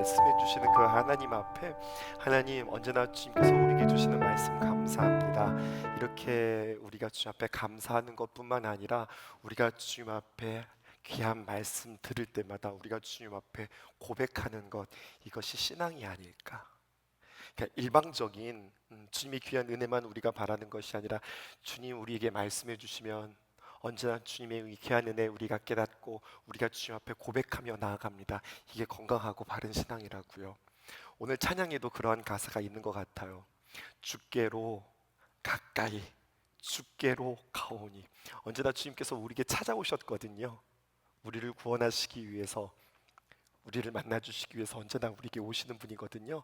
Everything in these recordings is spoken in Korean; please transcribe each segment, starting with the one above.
말씀해 주시는 그 하나님 앞에, 하나님 언제나 주님께서 우리에게 주시는 말씀 감사합니다. 이렇게 우리가 주님 앞에 감사하는 것뿐만 아니라 우리가 주님 앞에 귀한 말씀 들을 때마다 우리가 주님 앞에 고백하는 것, 이것이 신앙이 아닐까. 그러니까 일방적인 주님의 귀한 은혜만 우리가 바라는 것이 아니라 주님 우리에게 말씀해 주시면 언제나 주님의 귀한 은혜 우리가 깨닫고 우리가 주님 앞에 고백하며 나아갑니다. 이게 건강하고 바른 신앙이라고요. 오늘 찬양에도 그러한 가사가 있는 것 같아요. 주께로 가까이, 주께로 가오니. 언제나 주님께서 우리에게 찾아오셨거든요. 우리를 구원하시기 위해서, 우리를 만나주시기 위해서 언제나 우리에게 오시는 분이거든요.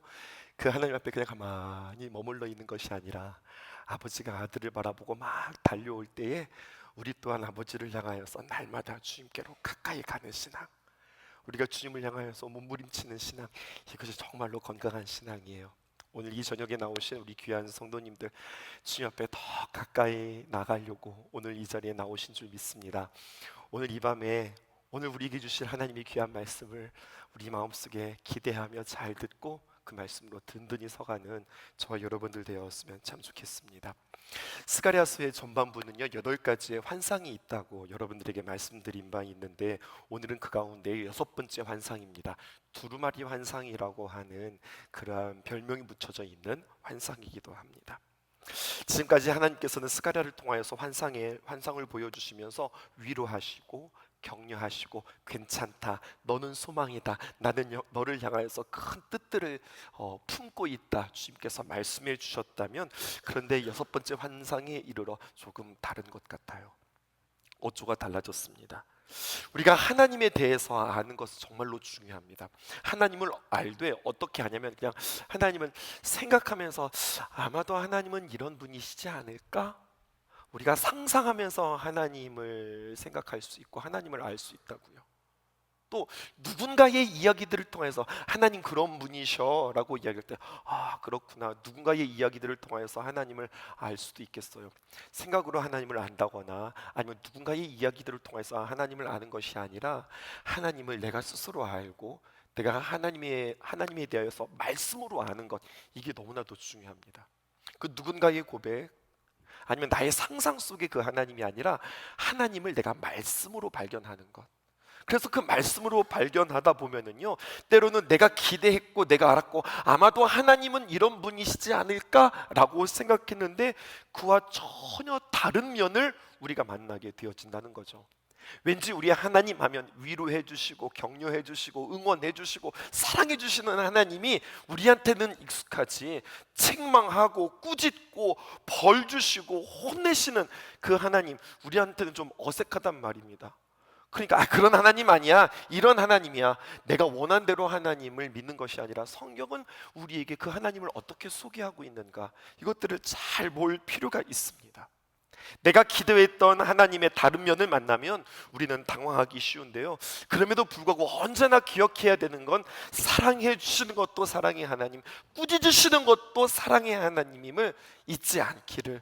그 하나님 앞에 그냥 가만히 머물러 있는 것이 아니라 아버지가 아들을 바라보고 막 달려올 때에 우리 또한 아버지를 향하여서 날마다 주님께로 가까이 가는 신앙, 우리가 주님을 향하여서 몸부림치는 신앙, 이것이 정말로 건강한 신앙이에요. 오늘 이 저녁에 나오신 우리 귀한 성도님들, 주님 앞에 더 가까이 나가려고 오늘 이 자리에 나오신 줄 믿습니다. 오늘 이 밤에 오늘 우리에게 주실 하나님의 귀한 말씀을 우리 마음속에 기대하며 잘 듣고 그 말씀으로 든든히 서가는 저와 여러분들 되었으면 참 좋겠습니다. 스가랴서의 전반부는요 8가지의 환상이 있다고 여러분들에게 말씀드린 바 있는데, 오늘은 그 가운데 6번째 환상입니다. 두루마리 환상이라고 하는 그러한 별명이 붙여져 있는 환상이기도 합니다. 지금까지 하나님께서는 스가랴를 통하여서 환상을 보여주시면서 위로하시고 격려하시고, 괜찮다, 너는 소망이다, 나는 너를 향하여서 큰 뜻들을 품고 있다, 주님께서 말씀해 주셨다면, 그런데 6번째 환상에 이르러 조금 다른 것 같아요. 어조가 달라졌습니다. 우리가 하나님에 대해서 아는 것은 정말로 중요합니다. 하나님을 알되 어떻게 하냐면, 그냥 하나님은 생각하면서 아마도 하나님은 이런 분이시지 않을까? 우리가 상상하면서 하나님을 생각할 수 있고 하나님을 알 수 있다고요. 또 누군가의 이야기들을 통해서 하나님 그런 분이셔 라고 이야기할 때, 아 그렇구나, 누군가의 이야기들을 통해서 하나님을 알 수도 있겠어요. 생각으로 하나님을 안다거나 아니면 누군가의 이야기들을 통해서 하나님을 아는 것이 아니라, 하나님을 내가 스스로 알고 내가 하나님에 대하여서 말씀으로 아는 것, 이게 너무나도 중요합니다. 그 누군가의 고백 아니면 나의 상상 속의 그 하나님이 아니라 하나님을 내가 말씀으로 발견하는 것. 그래서 그 말씀으로 발견하다 보면은요, 때로는 내가 기대했고 내가 알았고 아마도 하나님은 이런 분이시지 않을까라고 생각했는데 그와 전혀 다른 면을 우리가 만나게 되어진다는 거죠. 왠지 우리 하나님 하면 위로해 주시고 격려해 주시고 응원해 주시고 사랑해 주시는 하나님이 우리한테는 익숙하지, 책망하고 꾸짖고 벌 주시고 혼내시는 그 하나님, 우리한테는 좀 어색하단 말입니다. 그러니까 그런 하나님 아니야, 이런 하나님이야. 내가 원한 대로 하나님을 믿는 것이 아니라 성경은 우리에게 그 하나님을 어떻게 소개하고 있는가, 이것들을 잘 볼 필요가 있습니다. 내가 기도했던 하나님의 다른 면을 만나면 우리는 당황하기 쉬운데요, 그럼에도 불구하고 언제나 기억해야 되는 건 사랑해 주시는 것도 사랑의 하나님, 꾸짖으시는 것도 사랑의 하나님임을 잊지 않기를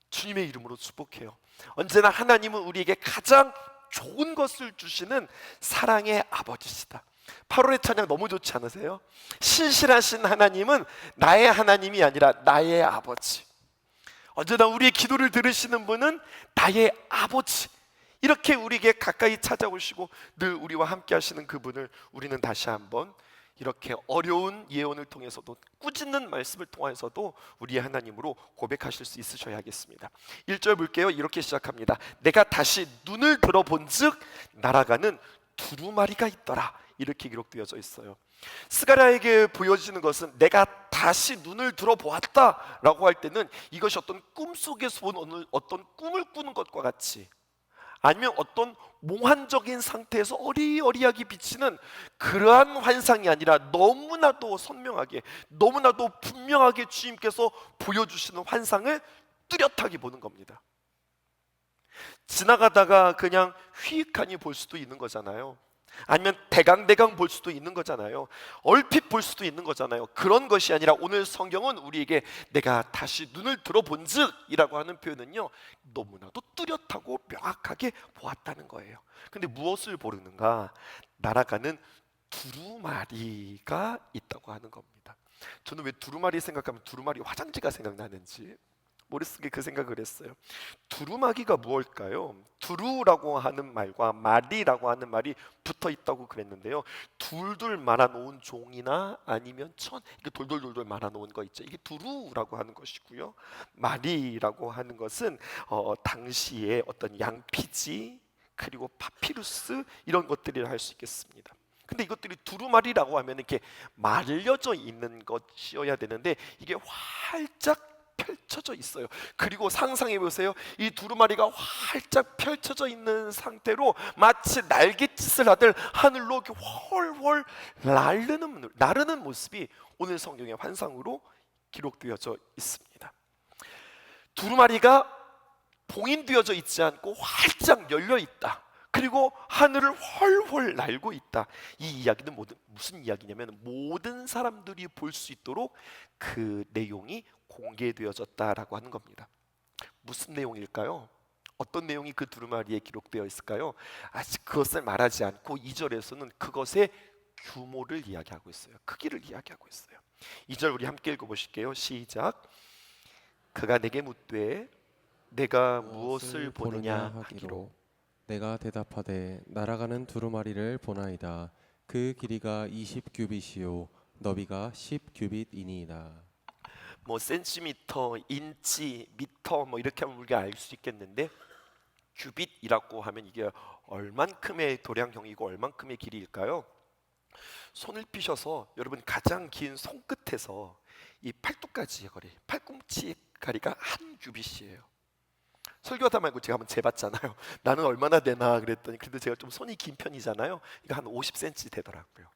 주님의 이름으로 축복해요. 언제나 하나님은 우리에게 가장 좋은 것을 주시는 사랑의 아버지시다. 8월의 찬양 너무 좋지 않으세요? 신실하신 하나님은 나의 하나님이 아니라 나의 아버지. 언제나 우리의 기도를 들으시는 분은 나의 아버지, 이렇게 우리에게 가까이 찾아오시고 늘 우리와 함께 하시는 그분을 우리는 다시 한번 이렇게 어려운 예언을 통해서도, 꾸짖는 말씀을 통해서도 우리의 하나님으로 고백하실 수 있으셔야겠습니다. 1절 볼게요. 이렇게 시작합니다. 내가 다시 눈을 들어본 즉 날아가는 두루마리가 있더라, 이렇게 기록되어져 있어요. 스가랴에게 보여지는 것은 내가 다시 눈을 들어보았다 라고 할 때는 이것이 어떤 꿈속에서 본 어떤 꿈을 꾸는 것과 같이, 아니면 어떤 몽환적인 상태에서 어리어리하게 비치는 그러한 환상이 아니라 너무나도 선명하게, 너무나도 분명하게 주님께서 보여주시는 환상을 뚜렷하게 보는 겁니다. 지나가다가 그냥 휘익하니 볼 수도 있는 거잖아요. 아니면 대강대강 볼 수도 있는 거잖아요. 얼핏 볼 수도 있는 거잖아요. 그런 것이 아니라 오늘 성경은 우리에게 내가 다시 눈을 들어본 즉 이라고 하는 표현은요, 너무나도 뚜렷하고 명확하게 보았다는 거예요. 근데 무엇을 보르는가? 날아가는 두루마리가 있다고 하는 겁니다. 저는 왜 두루마리 생각하면 두루마리 화장지가 생각나는지 머릿속에 그 생각을 했어요. 두루마기가 무엇일까요? 두루라고 하는 말과 마리라고 하는 말이 붙어 있다고 그랬는데요. 둘둘 말아놓은 종이나 아니면 천, 이게 돌돌돌돌 말아놓은 거 있죠. 이게 두루라고 하는 것이고요. 마리라고 하는 것은 당시에 어떤 양피지 그리고 파피루스 이런 것들이라 할 수 있겠습니다. 근데 이것들이 두루마리라고 하면 이렇게 말려져 있는 것이어야 되는데 이게 활짝 펼쳐져 있어요. 그리고 상상해 보세요. 이 두루마리가 활짝 펼쳐져 있는 상태로 마치 날갯짓을 하듯 하늘로 이렇게 훨훨 나르는 모습이 오늘 성경의 환상으로 기록되어져 있습니다. 두루마리가 봉인되어져 있지 않고 활짝 열려 있다. 그리고 하늘을 훨훨 날고 있다. 이 이야기는 무슨 이야기냐면 모든 사람들이 볼 수 있도록 그 내용이 공개되어졌다라고 하는 겁니다. 무슨 내용일까요? 어떤 내용이 그 두루마리에 기록되어 있을까요? 아직 그것을 말하지 않고 2절에서는 그것의 규모를 이야기하고 있어요. 크기를 이야기하고 있어요. 2절 우리 함께 읽어보실게요. 시작. 그가 내게 묻되 내가 무엇을 보느냐 하기로 내가 대답하되 날아가는 두루마리를 보나이다. 그 길이가 20규빗이요 너비가 10규빗이니이다. 뭐 센티미터, 인치, 미터 뭐 이렇게 하면 우리가 알 수 있겠는데 규빗이라고 하면 이게 얼만큼의 도량형이고 얼만큼의 길이일까요? 손을 삐셔서 여러분 가장 긴 손끝에서 이 팔뚝까지의 거리, 팔꿈치 거리가 한 규빗이에요. 설교하다 말고 제가 한번 재봤잖아요. 나는 얼마나 되나 그랬더니 근데 제가 좀 손이 긴 편이잖아요. 이거 한 50cm 되더라고요.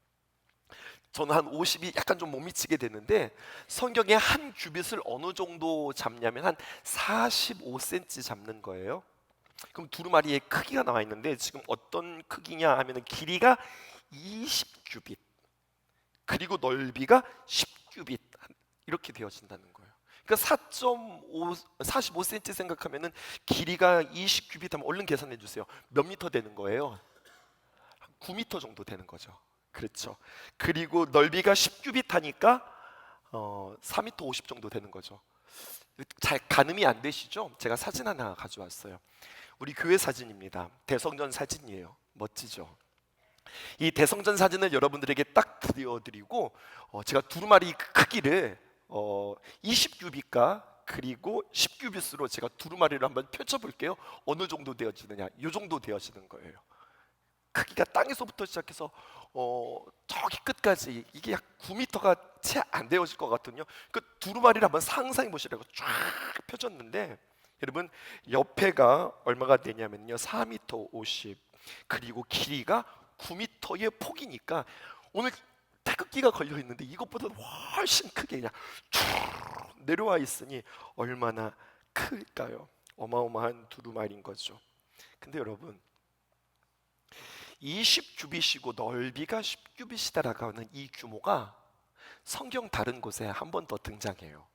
저는 한 50이 약간 좀 못 미치게 되는데 성경에 한 규빗을 어느 정도 잡냐면 한 45cm 잡는 거예요. 그럼 두루마리의 크기가 나와 있는데 지금 어떤 크기냐 하면은 길이가 20규빗 그리고 넓이가 10규빗 이렇게 되어진다는 거예요. 그러니까 45cm 생각하면은 길이가 20규빗 하면 얼른 계산해 주세요. 몇 미터 되는 거예요? 9미터 정도 되는 거죠. 그렇죠. 그리고 넓이가 10규빗 하니까 4미터 50 정도 되는 거죠. 잘 가늠이 안 되시죠? 제가 사진 하나 가져왔어요. 우리 교회 사진입니다. 대성전 사진이에요. 멋지죠? 이 대성전 사진을 여러분들에게 딱 드려드리고 제가 두루마리 크기를 20규빗과 그리고 10규빗으로 제가 두루마리를 한번 펼쳐볼게요. 어느 정도 되어지느냐? 이 정도 되어지는 거예요. 크기가 땅에서부터 시작해서 저기 끝까지 이게 약 9m가 채 안 되어질 것 같거든요. 그 두루마리를 한번 상상해 보시라고 쫙 펴졌는데 여러분 옆에가 얼마가 되냐면요 4m 50 그리고 길이가 9m의 폭이니까 오늘 태극기가 걸려 있는데 이것보다 훨씬 크게 그냥 쭉 내려와 있으니 얼마나 클까요? 어마어마한 두루마리인 거죠. 근데 여러분 20규빗이고 넓이가 10규빗이다라고 하는 이 규모가 성경 다른 곳에 한 번 더 등장해요.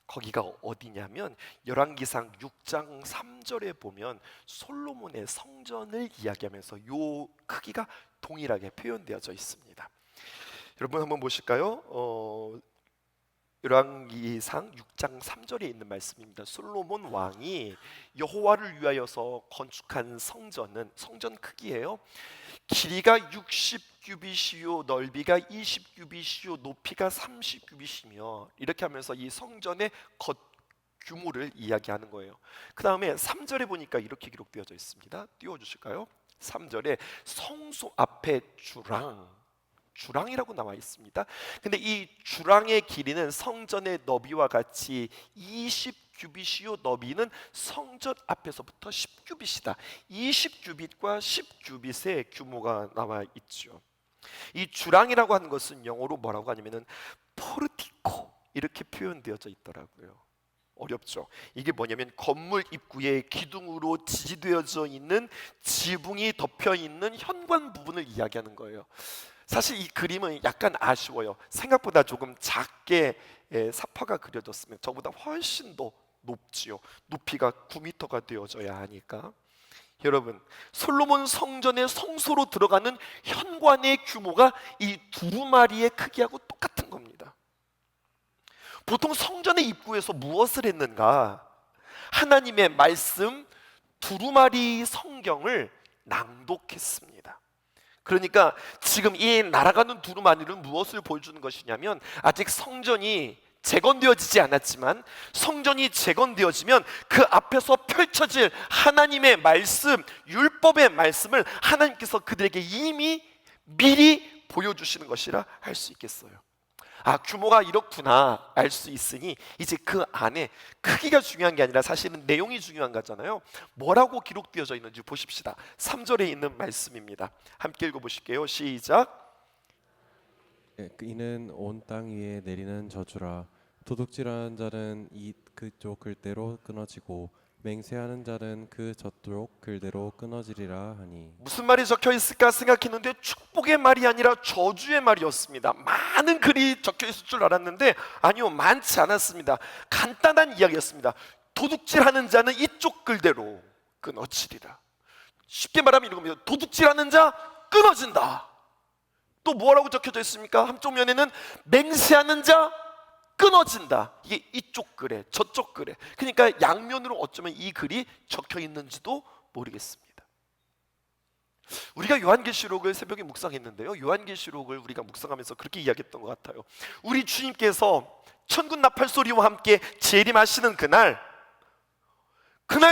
거기가 어디냐면 열왕기상 6장 3절에 보면 솔로몬의 성전을 이야기하면서 요 크기가 동일하게 표현되어져 있습니다. 여러분 한번 보실까요? 열왕기상 6장 3절에 있는 말씀입니다. 솔로몬 왕이 여호와를 위하여서 건축한 성전은 성전 크기예요. 길이가 60규빗이요 넓이가 20규빗이요 높이가 30규빗이며 이렇게 하면서 이 성전의 겉 규모를 이야기하는 거예요. 그 다음에 3절에 보니까 이렇게 기록되어져 있습니다. 띄워주실까요? 3절에 성소 앞에 주랑이라고 나와 있습니다. 근데 이 주랑의 길이는 성전의 너비와 같이 20규빗이요 너비는 성전 앞에서부터 10규빗이다. 20규빗과 10규빗의 규모가 나와 있죠. 이 주랑이라고 하는 것은 영어로 뭐라고 하냐면은 포르티코 이렇게 표현되어져 있더라고요. 어렵죠. 이게 뭐냐면 건물 입구에 기둥으로 지지되어져 있는 지붕이 덮여 있는 현관 부분을 이야기하는 거예요. 사실 이 그림은 약간 아쉬워요. 생각보다 조금 작게 사파가 그려졌으면 저보다 훨씬 더 높지요. 높이가 9m가 되어져야 하니까 여러분, 솔로몬 성전의 성소로 들어가는 현관의 규모가 이 두루마리의 크기하고 똑같은 겁니다. 보통 성전의 입구에서 무엇을 했는가? 하나님의 말씀 두루마리 성경을 낭독했습니다. 그러니까 지금 이 날아가는 두루마리는 무엇을 보여주는 것이냐면, 아직 성전이 재건되어지지 않았지만 성전이 재건되어지면 그 앞에서 펼쳐질 하나님의 말씀, 율법의 말씀을 하나님께서 그들에게 이미 미리 보여주시는 것이라 할 수 있겠어요. 아, 규모가 이렇구나 알 수 있으니 이제 그 안에 크기가 중요한 게 아니라 사실은 내용이 중요한 거잖아요. 뭐라고 기록되어져 있는지 보십시다. 3절에 있는 말씀입니다. 함께 읽어보실게요. 시작. 이는 온 땅 위에 내리는 저주라. 도둑질하는 자는 그쪽 글대로 끊어지고 맹세하는 자는 그 저쪽 글대로 끊어지리라 하니. 무슨 말이 적혀 있을까 생각했는데 축복의 말이 아니라 저주의 말이었습니다. 많은 글이 적혀 있을 줄 알았는데 아니요, 많지 않았습니다. 간단한 이야기였습니다. 도둑질하는 자는 이쪽 글대로 끊어지리라. 쉽게 말하면 이겁니다. 도둑질하는 자 끊어진다. 또 뭐라고 적혀져 있습니까? 한쪽 면에는 맹세하는 자 끊어진다. 이게 이쪽 글에 저쪽 글에, 그러니까 양면으로 어쩌면 이 글이 적혀 있는지도 모르겠습니다. 우리가 요한계시록을 새벽에 묵상했는데요, 요한계시록을 우리가 묵상하면서 그렇게 이야기했던 것 같아요. 우리 주님께서 천군 나팔 소리와 함께 재림하시는 그날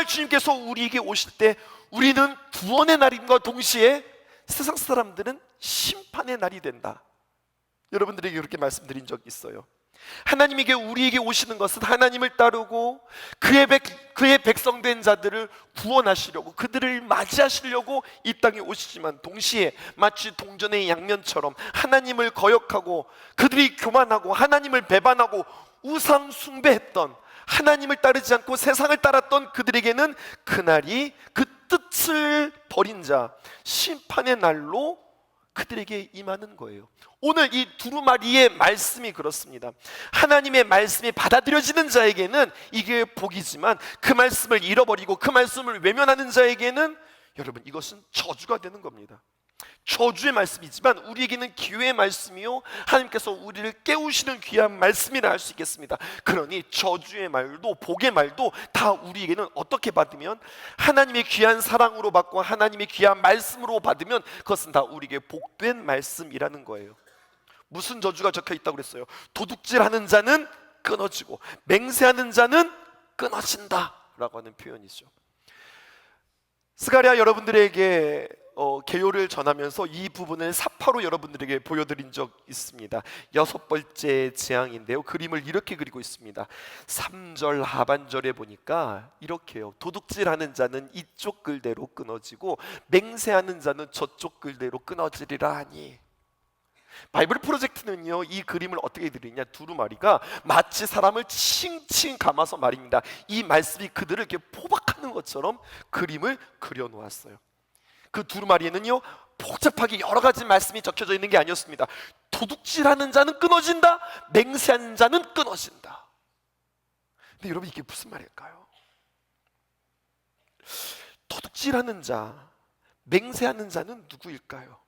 주님께서 우리에게 오실 때 우리는 구원의 날임과 동시에 세상 사람들은 심판의 날이 된다. 여러분들에게 그렇게 말씀드린 적이 있어요. 하나님에게 우리에게 오시는 것은 하나님을 따르고 그의 백성된 자들을 구원하시려고, 그들을 맞이하시려고 이 땅에 오시지만 동시에 마치 동전의 양면처럼 하나님을 거역하고 그들이 교만하고 하나님을 배반하고 우상 숭배했던, 하나님을 따르지 않고 세상을 따랐던 그들에게는 그날이 그 뜻을 버린 자 심판의 날로 그들에게 임하는 거예요. 오늘 이 두루마리의 말씀이 그렇습니다. 하나님의 말씀이 받아들여지는 자에게는 이게 복이지만 그 말씀을 잃어버리고 그 말씀을 외면하는 자에게는 여러분 이것은 저주가 되는 겁니다. 저주의 말씀이지만 우리에게는 기회의 말씀이요, 하나님께서 우리를 깨우시는 귀한 말씀이라 할 수 있겠습니다. 그러니 저주의 말도 복의 말도 다 우리에게는 어떻게 받으면, 하나님의 귀한 사랑으로 받고 하나님의 귀한 말씀으로 받으면 그것은 다 우리에게 복된 말씀이라는 거예요. 무슨 저주가 적혀 있다고 그랬어요? 도둑질하는 자는 끊어지고 맹세하는 자는 끊어진다 라고 하는 표현이죠. 스가랴 여러분들에게 개요를 전하면서 이 부분을 사파로 여러분들에게 보여드린 적 있습니다. 6번째 재앙인데요, 그림을 이렇게 그리고 있습니다. 3절 하반절에 보니까 이렇게요. 도둑질하는 자는 이쪽 글대로 끊어지고 맹세하는 자는 저쪽 글대로 끊어지리라 하니. 바이블 프로젝트는요, 이 그림을 어떻게 드리냐, 두루마리가 마치 사람을 칭칭 감아서 말입니다. 이 말씀이 그들을 이렇게 포박하는 것처럼 그림을 그려놓았어요. 그 두루마리에는요 복잡하게 여러 가지 말씀이 적혀져 있는 게 아니었습니다. 도둑질하는 자는 끊어진다, 맹세하는 자는 끊어진다. 근데 여러분 이게 무슨 말일까요? 도둑질하는 자, 맹세하는 자는 누구일까요?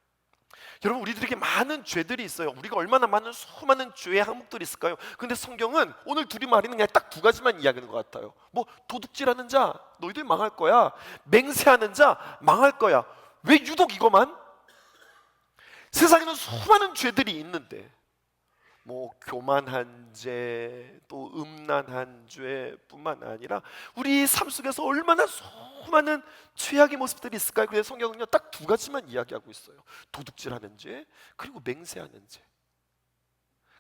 여러분 우리들에게 많은 죄들이 있어요. 우리가 얼마나 많은 수많은 죄의 항목들이 있을까요? 근데 성경은 오늘 두루마리는 그냥 딱 2가지만 이야기하는 것 같아요. 뭐 도둑질하는 자 너희들 망할 거야, 맹세하는 자 망할 거야. 왜 유독 이거만? 세상에는 수많은 죄들이 있는데 뭐 교만한 죄, 또 음란한 죄뿐만 아니라 우리 삶 속에서 얼마나 수많은 죄악의 모습들이 있을까요? 그래서 성경은요 딱 2가지만 이야기하고 있어요. 도둑질하는 죄, 그리고 맹세하는 죄.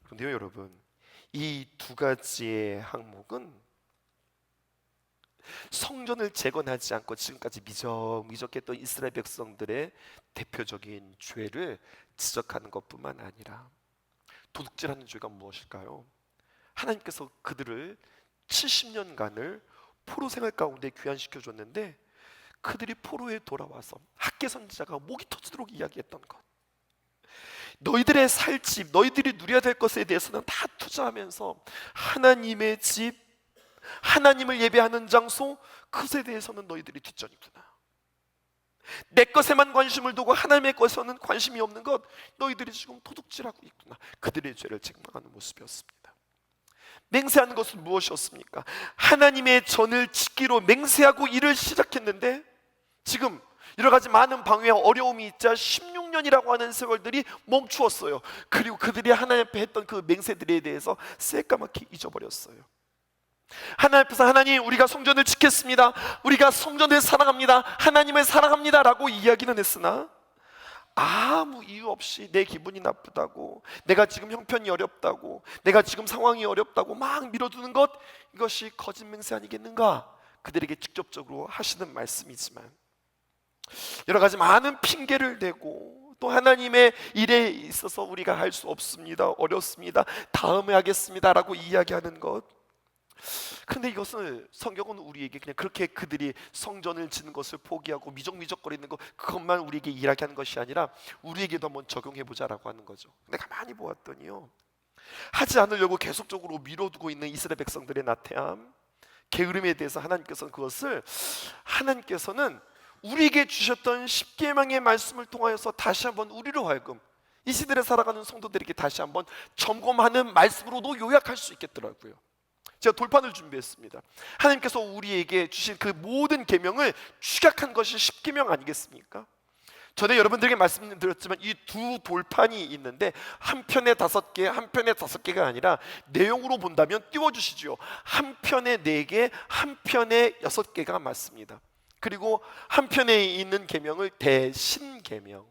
그런데요 여러분, 이 2가지의 항목은 성전을 재건하지 않고 지금까지 미적미적했던 이스라엘 백성들의 대표적인 죄를 지적하는 것뿐만 아니라, 도둑질하는 죄가 무엇일까요? 하나님께서 그들을 70년간을 포로 생활 가운데 귀환시켜 줬는데 그들이 포로에 돌아와서 학개 선지자가 목이 터지도록 이야기했던 것, 너희들의 살 집, 너희들이 누려야 될 것에 대해서는 다 투자하면서 하나님의 집, 하나님을 예배하는 장소, 그것에 대해서는 너희들이 뒷전이구나. 내 것에만 관심을 두고 하나님의 것에는 관심이 없는 것, 너희들이 지금 도둑질하고 있구나. 그들의 죄를 책망하는 모습이었습니다. 맹세하는 것은 무엇이었습니까? 하나님의 전을 지키로 맹세하고 일을 시작했는데 지금 여러 가지 많은 방해와 어려움이 있자 16년이라고 하는 세월들이 멈추었어요. 그리고 그들이 하나님 앞에 했던 그 맹세들에 대해서 새까맣게 잊어버렸어요. 하나님 앞에서 하나님, 우리가 성전을 지켰습니다, 우리가 성전을 사랑합니다, 하나님을 사랑합니다 라고 이야기는 했으나 아무 이유 없이 내 기분이 나쁘다고, 내가 지금 형편이 어렵다고, 내가 지금 상황이 어렵다고 막 밀어두는 것, 이것이 거짓 맹세 아니겠는가? 그들에게 직접적으로 하시는 말씀이지만 여러 가지 많은 핑계를 대고 또 하나님의 일에 있어서 우리가 할 수 없습니다, 어렵습니다, 다음에 하겠습니다 라고 이야기하는 것. 그런데 이것을 성경은 우리에게 그냥 그렇게 그들이 성전을 짓는 것을 포기하고 미적미적거리는 것, 그것만 우리에게 이야기하는 것이 아니라 우리에게도 한번 적용해보자라고 하는 거죠. 근데 가만히 보았더니요, 하지 않으려고 계속적으로 미뤄두고 있는 이스라엘 백성들의 나태함, 게으름에 대해서 하나님께서는 우리에게 주셨던 십계명의 말씀을 통하여서 다시 한번 우리로 하여금 이 시대를 살아가는 성도들에게 다시 한번 점검하는 말씀으로도 요약할 수 있겠더라고요. 제가 돌판을 준비했습니다. 하나님께서 우리에게 주신 그 모든 계명을 축약한 것이 십계명 아니겠습니까? 전에 여러분들에게 말씀드렸지만 이 두 돌판이 있는데 한 편에 5개, 한 편에 5개가 아니라 내용으로 본다면 띄워주시죠. 한 편에 4개, 한 편에 6개가 맞습니다. 그리고 한 편에 있는 계명을 대신 계명,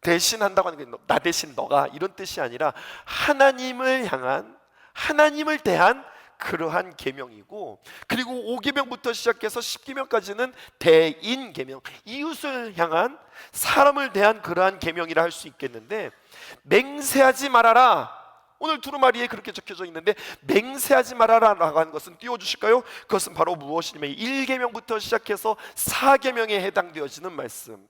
대신한다고 하는 게 나 대신 너가, 이런 뜻이 아니라 하나님을 향한, 하나님을 대한 그러한 계명이고, 그리고 5계명부터 시작해서 10계명까지는 대인 계명, 이웃을 향한, 사람을 대한 그러한 계명이라 할 수 있겠는데, 맹세하지 말아라, 오늘 두루마리에 그렇게 적혀져 있는데 맹세하지 말아라라고 하는 것은 띄워주실까요? 그것은 바로 무엇이냐면 1계명부터 시작해서 4계명에 해당되어지는 말씀,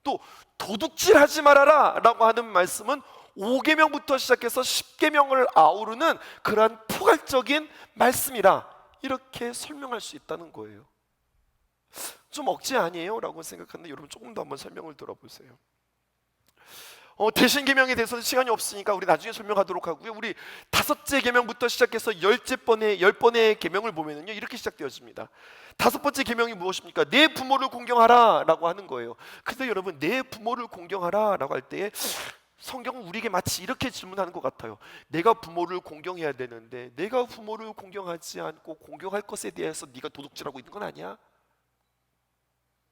또 도둑질하지 말아라 라고 하는 말씀은 5계명부터 시작해서 10계명을 아우르는 그러한 포괄적인 말씀이라 이렇게 설명할 수 있다는 거예요. 좀 억지 아니에요? 라고 생각하는데 여러분 조금 더 한번 설명을 들어보세요. 대신 계명에 대해서는 시간이 없으니까 우리 나중에 설명하도록 하고요. 우리 5째 계명부터 시작해서 10번의 계명을 보면은요, 이렇게 시작되어집니다. 5번째 계명이 무엇입니까? 내 부모를 공경하라 라고 하는 거예요. 근데 여러분, 내 부모를 공경하라 라고 할 때에 성경은 우리에게 마치 이렇게 질문하는 것 같아요. 내가 부모를 공경해야 되는데 내가 부모를 공경하지 않고 공경할 것에 대해서 네가 도둑질하고 있는 건 아니야?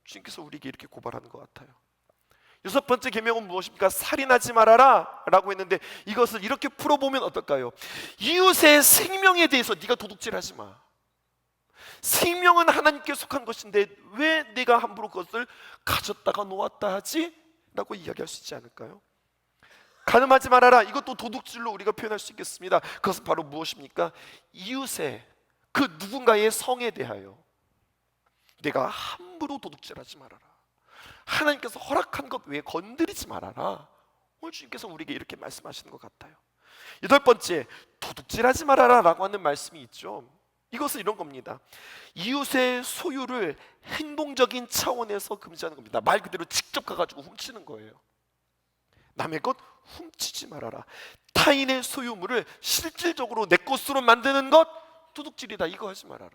주님께서 우리에게 이렇게 고발하는 것 같아요. 6번째 계명은 무엇입니까? 살인하지 말아라 라고 했는데 이것을 이렇게 풀어보면 어떨까요? 이웃의 생명에 대해서 네가 도둑질하지 마. 생명은 하나님께 속한 것인데 왜 내가 함부로 그것을 가졌다가 놓았다 하지? 라고 이야기할 수 있지 않을까요? 간음하지 말아라, 이것도 도둑질로 우리가 표현할 수 있겠습니다. 그것은 바로 무엇입니까? 이웃의 그 누군가의 성에 대하여 내가 함부로 도둑질하지 말아라, 하나님께서 허락한 것 외에 건드리지 말아라. 오늘 주님께서 우리에게 이렇게 말씀하시는 것 같아요. 8번째, 도둑질하지 말아라 라고 하는 말씀이 있죠. 이것은 이런 겁니다. 이웃의 소유를 행동적인 차원에서 금지하는 겁니다. 말 그대로 직접 가가지고 훔치는 거예요. 남의 것 훔치지 말아라. 타인의 소유물을 실질적으로 내 것으로 만드는 것, 도둑질이다, 이거 하지 말아라.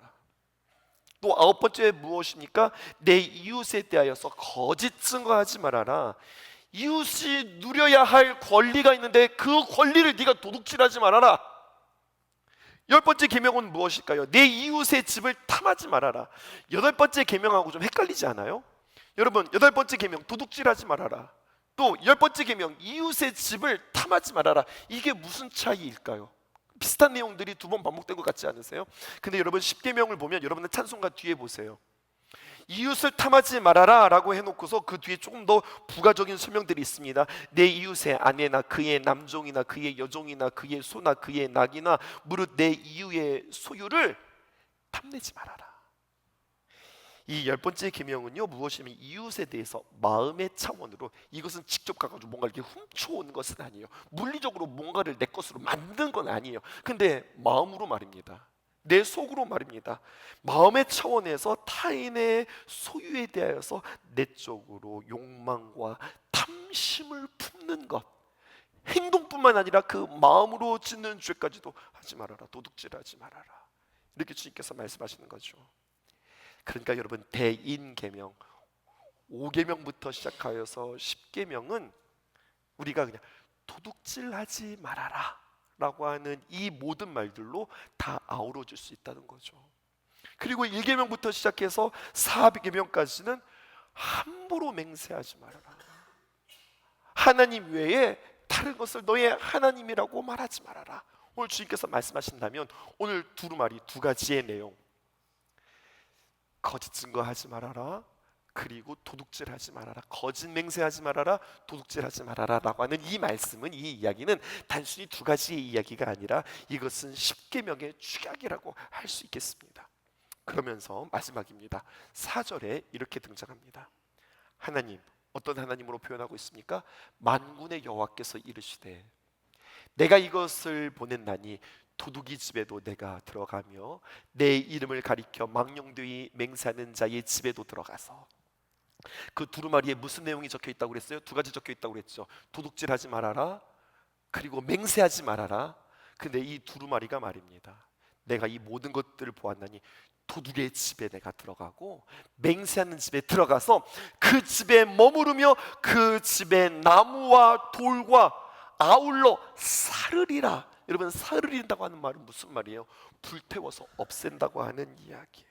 또 9번째 무엇입니까? 내 이웃에 대하여서 거짓 증거하지 말아라. 이웃이 누려야 할 권리가 있는데 그 권리를 네가 도둑질하지 말아라. 10번째 계명은 무엇일까요? 내 이웃의 집을 탐하지 말아라. 8번째 계명하고 좀 헷갈리지 않아요? 여러분, 8번째 계명 도둑질하지 말아라, 또 10번째 계명 이웃의 집을 탐하지 말아라, 이게 무슨 차이일까요? 비슷한 내용들이 2번 반복된 것 같지 않으세요? 근데 여러분 10계명을 보면 여러분은 찬송가 뒤에 보세요. 이웃을 탐하지 말아라 라고 해놓고서 그 뒤에 조금 더 부가적인 설명들이 있습니다. 내 이웃의 아내나 그의 남종이나 그의 여종이나 그의 소나 그의 낙이나 무릇 내 이웃의 소유를 탐내지 말아라. 이 10번째 계명은요, 무엇이냐면 이웃에 대해서 마음의 차원으로, 이것은 직접 가가지고 뭔가 이렇게 훔쳐오는 것은 아니에요. 물리적으로 뭔가를 내 것으로 만든 건 아니에요. 근데 마음으로 말입니다. 내 속으로 말입니다. 마음의 차원에서 타인의 소유에 대하여서 내적으로 욕망과 탐심을 품는 것, 행동뿐만 아니라 그 마음으로 짓는 죄까지도 하지 말아라. 도둑질하지 말아라. 이렇게 주님께서 말씀하시는 거죠. 그러니까 여러분, 대인계명 5계명부터 시작하여서 10계명은 우리가 그냥 도둑질하지 말아라 라고 하는 이 모든 말들로 다 아우러질 수 있다는 거죠. 그리고 1계명부터 시작해서 4계명까지는 함부로 맹세하지 말아라. 하나님 외에 다른 것을 너의 하나님이라고 말하지 말아라. 오늘 주님께서 말씀하신다면 오늘 두루마리 두 가지의 내용, 거짓 증거하지 말아라, 그리고 도둑질하지 말아라, 거짓 맹세하지 말아라, 도둑질하지 말아라 라고 하는 이 말씀은, 이 이야기는 단순히 두 가지의 이야기가 아니라 이것은 10계명의 축약이라고 할 수 있겠습니다. 그러면서 마지막입니다. 4절에 이렇게 등장합니다. 하나님, 어떤 하나님으로 표현하고 있습니까? 만군의 여호와께서 이르시되 내가 이것을 보냈나니 도둑이 집에도 내가 들어가며 내 이름을 가리켜 망령되이 맹세하는 자의 집에도 들어가서. 그 두루마리에 무슨 내용이 적혀 있다고 그랬어요? 두 가지 적혀 있다고 그랬죠. 도둑질하지 말아라, 그리고 맹세하지 말아라. 근데 이 두루마리가 말입니다. 내가 이 모든 것들을 보았나니 도둑의 집에 내가 들어가고 맹세하는 집에 들어가서 그 집에 머무르며 그 집에 나무와 돌과 아울러 사르리라. 여러분, 사르린다고 하는 말은 무슨 말이에요? 불태워서 없앤다고 하는 이야기예요.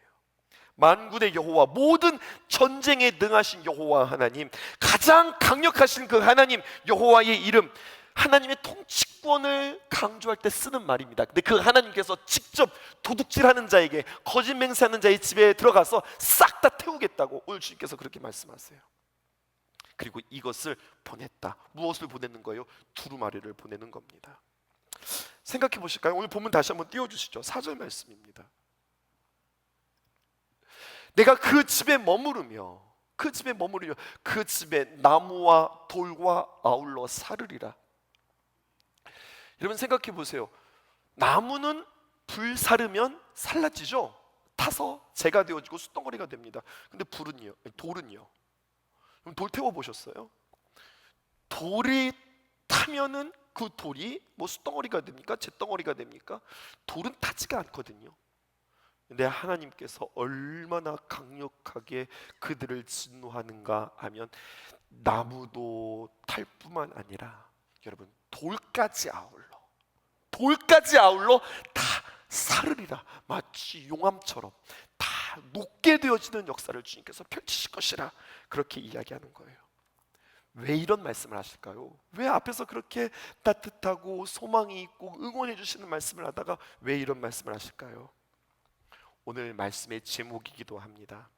만군의 여호와, 모든 전쟁에 능하신 여호와 하나님, 가장 강력하신 그 하나님 여호와의 이름, 하나님의 통치권을 강조할 때 쓰는 말입니다. 근데 그 하나님께서 직접 도둑질하는 자에게, 거짓 맹세하는 자의 집에 들어가서 싹 다 태우겠다고 오늘 주님께서 그렇게 말씀하세요. 그리고 이것을 보냈다. 무엇을 보내는 거예요? 두루마리를 보내는 겁니다. 생각해 보실까요? 오늘 본문 다시 한번 띄워주시죠. 4절 말씀입니다. 내가 그 집에 머무르며 그 집에 나무와 돌과 아울러 사르리라. 여러분 생각해 보세요. 나무는 불 사르면 살라지죠. 타서 재가 되어지고 숯덩어리가 됩니다. 근데 돌은요? 그럼 돌 태워 보셨어요? 돌이 타면은 그 돌이 뭐 숯덩어리가 됩니까? 재덩어리가 됩니까? 돌은 타지가 않거든요. 근데 하나님께서 얼마나 강력하게 그들을 진노하는가 하면 나무도 탈 뿐만 아니라 여러분 돌까지 아울러 다 사르리라. 마치 용암처럼 다 녹게 되어지는 역사를 주님께서 펼치실 것이라 그렇게 이야기하는 거예요. 왜 이런 말씀을 하실까요? 왜 앞에서 그렇게 따뜻하고 소망이 있고 응원해 주시는 말씀을 하다가 왜 이런 말씀을 하실까요? 오늘 말씀의 제목이기도 합니다.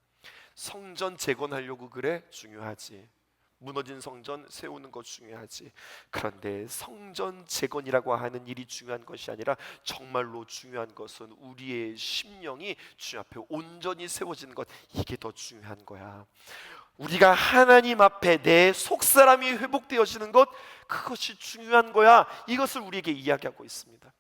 성전 재건하려고 그래? 중요하지. 무너진 성전 세우는 거 중요하지. 그런데 성전 재건이라고 하는 일이 중요한 것이 아니라 정말로 중요한 것은 우리의 심령이 주 앞에 온전히 세워지는 것, 이게 더 중요한 거야. 우리가 하나님 앞에 내 속사람이 회복되어지는 것, 그것이 중요한 거야. 이것을 우리에게 이야기하고 있습니다.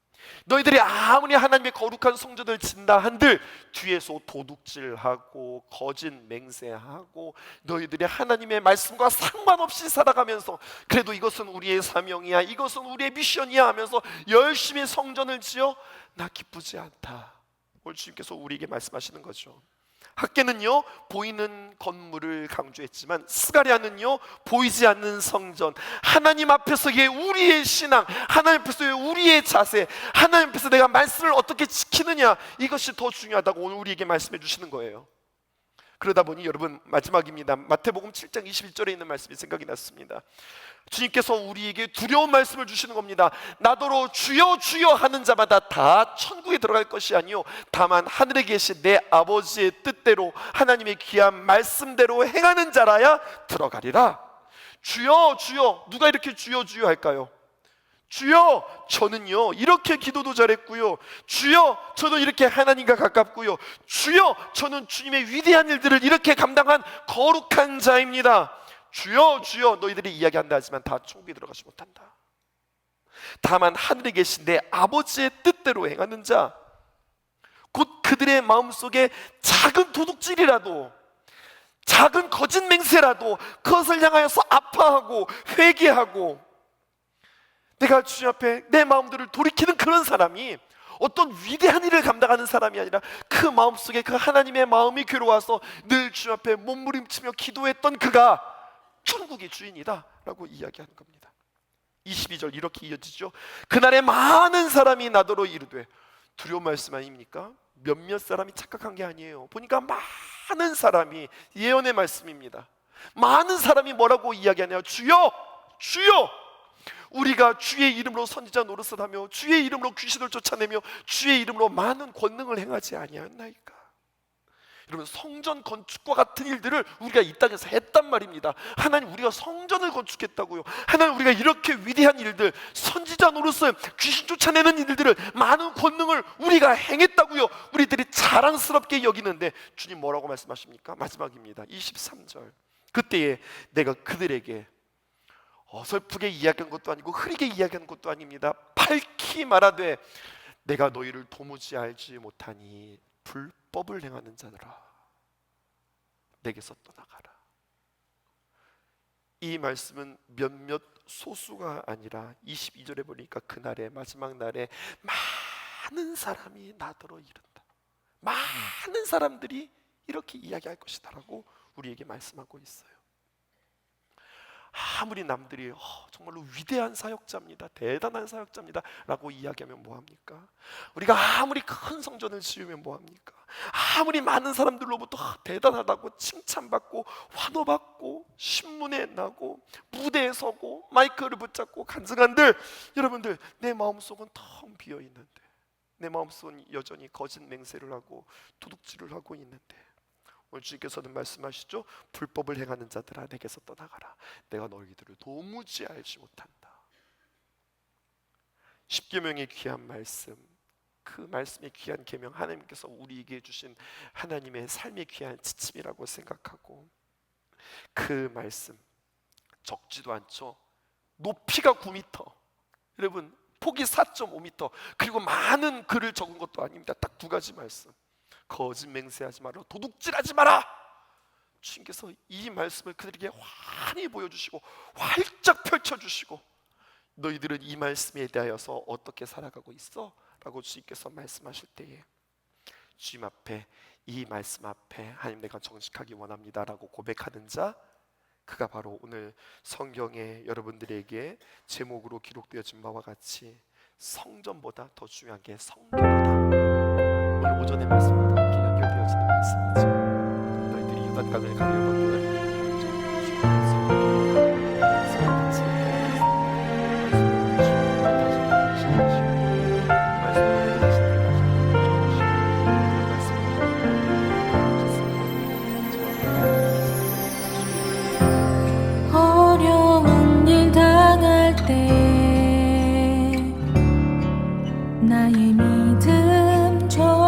너희들이 아무리 하나님의 거룩한 성전을 짓다 한들 뒤에서 도둑질하고 거짓 맹세하고 너희들이 하나님의 말씀과 상관없이 살아가면서 그래도 이것은 우리의 사명이야, 이것은 우리의 미션이야 하면서 열심히 성전을 지어 나 기쁘지 않다. 오늘 주님께서 우리에게 말씀하시는 거죠. 학계는요 보이는 건물을 강조했지만 스가랴는요 보이지 않는 성전, 하나님 앞에서의 우리의 신앙, 하나님 앞에서의 우리의 자세, 하나님 앞에서 내가 말씀을 어떻게 지키느냐, 이것이 더 중요하다고 오늘 우리에게 말씀해 주시는 거예요. 그러다 보니 여러분 마지막입니다. 마태복음 7장 21절에 있는 말씀이 생각이 났습니다. 주님께서 우리에게 두려운 말씀을 주시는 겁니다. 나더러 주여 주여 하는 자마다 다 천국에 들어갈 것이 아니요 다만 하늘에 계신 내 아버지의 뜻대로 하나님의 귀한 말씀대로 행하는 자라야 들어가리라. 주여 주여, 누가 이렇게 주여 주여 할까요? 주여 저는요 이렇게 기도도 잘했고요, 주여 저는 이렇게 하나님과 가깝고요, 주여 저는 주님의 위대한 일들을 이렇게 감당한 거룩한 자입니다. 주여 주여 너희들이 이야기한다 하지만 다 천국에 들어가지 못한다. 다만 하늘에 계신 내 아버지의 뜻대로 행하는 자, 그들의 마음속에 작은 도둑질이라도, 작은 거짓 맹세라도 그것을 향하여서 아파하고 회개하고 내가 주님 앞에 내 마음들을 돌이키는 그런 사람이 어떤 위대한 일을 감당하는 사람이 아니라 그 마음속에 그 하나님의 마음이 괴로워서 늘 주님 앞에 몸부림치며 기도했던 그가 천국의 주인이다 라고 이야기하는 겁니다. 22절 이렇게 이어지죠. 그날에 많은 사람이 나더러 이르되, 두려운 말씀 아닙니까? 몇몇 사람이 착각한 게 아니에요. 보니까 많은 사람이, 예언의 말씀입니다. 많은 사람이 뭐라고 이야기하냐? 주여, 주여, 우리가 주의 이름으로 선지자 노릇을 하며 주의 이름으로 귀신을 쫓아내며 주의 이름으로 많은 권능을 행하지 아니하였나이까. 여러분, 성전 건축과 같은 일들을 우리가 이 땅에서 했단 말입니다. 하나님, 우리가 성전을 건축했다고요. 하나님, 우리가 이렇게 위대한 일들, 선지자 노릇을, 귀신 쫓아내는 일들을, 많은 권능을 우리가 행했다고요. 우리들이 자랑스럽게 여기는데 주님 뭐라고 말씀하십니까? 마지막입니다. 23절. 그때에 내가 그들에게 어설프게 이야기한 것도 아니고 흐리게 이야기한 것도 아닙니다. 밝히 말하되, 내가 너희를 도무지 알지 못하니 불법을 행하는 자들아, 내게서 떠나가라. 이 말씀은 몇몇 소수가 아니라 22절에 보니까 그날의 마지막 날에 많은 사람이 나더러 이른다. 많은 사람들이 이렇게 이야기할 것이다 라고 우리에게 말씀하고 있어요. 아무리 남들이 정말로 위대한 사역자입니다, 대단한 사역자입니다 라고 이야기하면 뭐합니까? 우리가 아무리 큰 성전을 지으면 뭐합니까? 아무리 많은 사람들로부터 대단하다고 칭찬받고 환호받고 신문에 나고 무대에 서고 마이크를 붙잡고 간증한들, 여러분들, 내 마음속은 텅 비어있는데, 내 마음속은 여전히 거짓 맹세를 하고 도둑질을 하고 있는데, 오늘 주님께서는 말씀하시죠. 불법을 행하는 자들아, 내게서 떠나가라. 내가 너희들을 도무지 알지 못한다. 십계명의 귀한 말씀, 그 말씀의 귀한 계명, 하나님께서 우리에게 주신 하나님의 삶의 귀한 지침이라고 생각하고, 그 말씀 적지도 않죠. 높이가 9m, 여러분 폭이 4.5m, 그리고 많은 글을 적은 것도 아닙니다. 딱 두 가지 말씀. 거짓 맹세하지 마라, 도둑질하지 마라. 주님께서 이 말씀을 그들에게 환히 보여주시고 활짝 펼쳐주시고, 너희들은 이 말씀에 대하여서 어떻게 살아가고 있어? 라고 주님께서 말씀하실 때에 주님 앞에, 이 말씀 앞에 하나님, 내가 정직하기 원합니다 라고 고백하는 자, 그가 바로 오늘 성경에 여러분들에게 제목으로 기록되어진 바와 같이 성전보다 더 중요한 게 성결이다. 오늘 오전의 말씀과 함께 연결되어지는 말씀이죠. 너희들이 요단강을 가려거든 어려운 일 당할 때 나의 믿음 적으나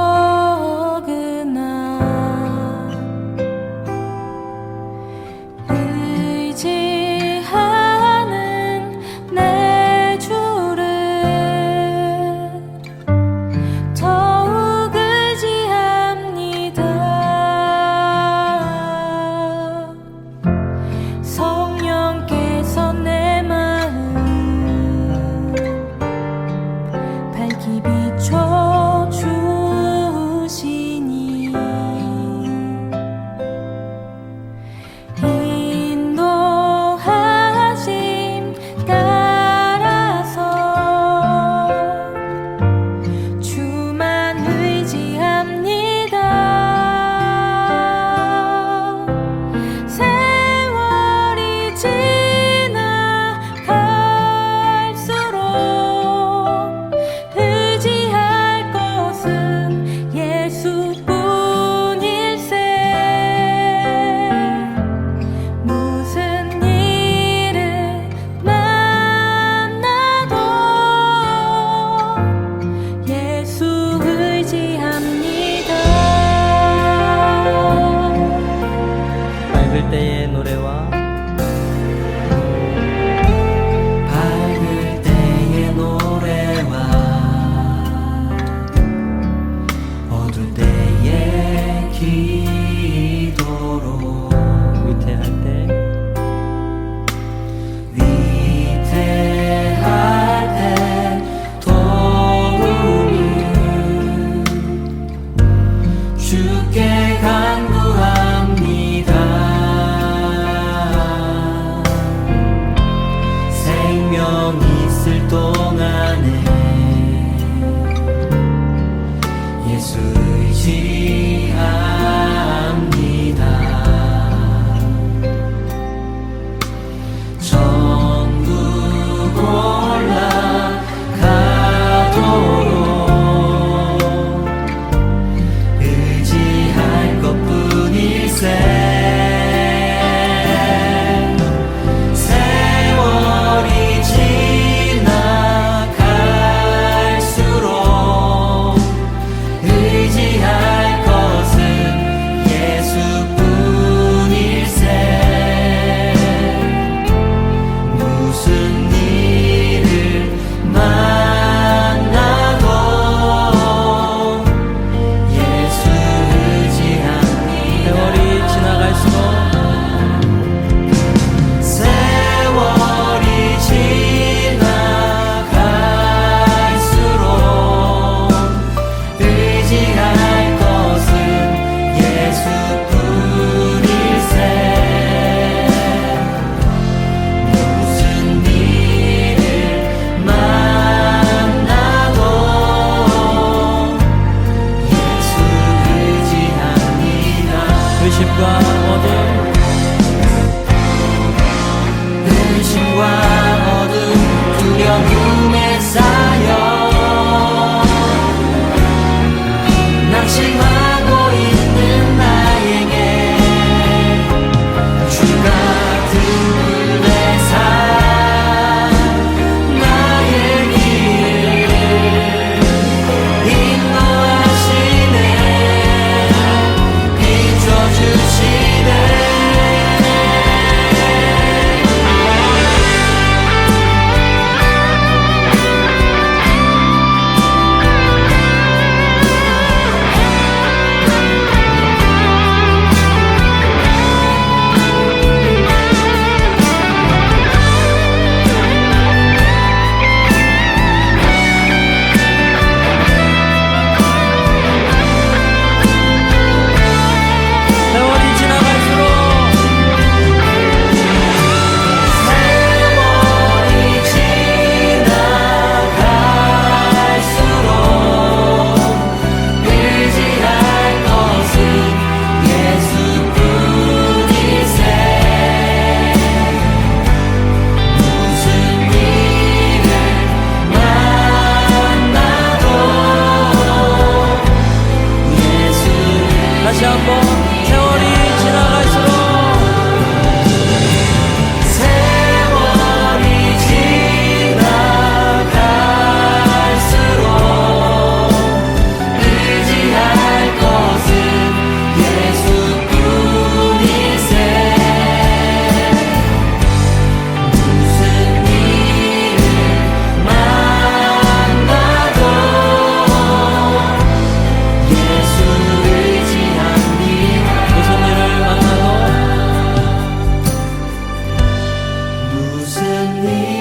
내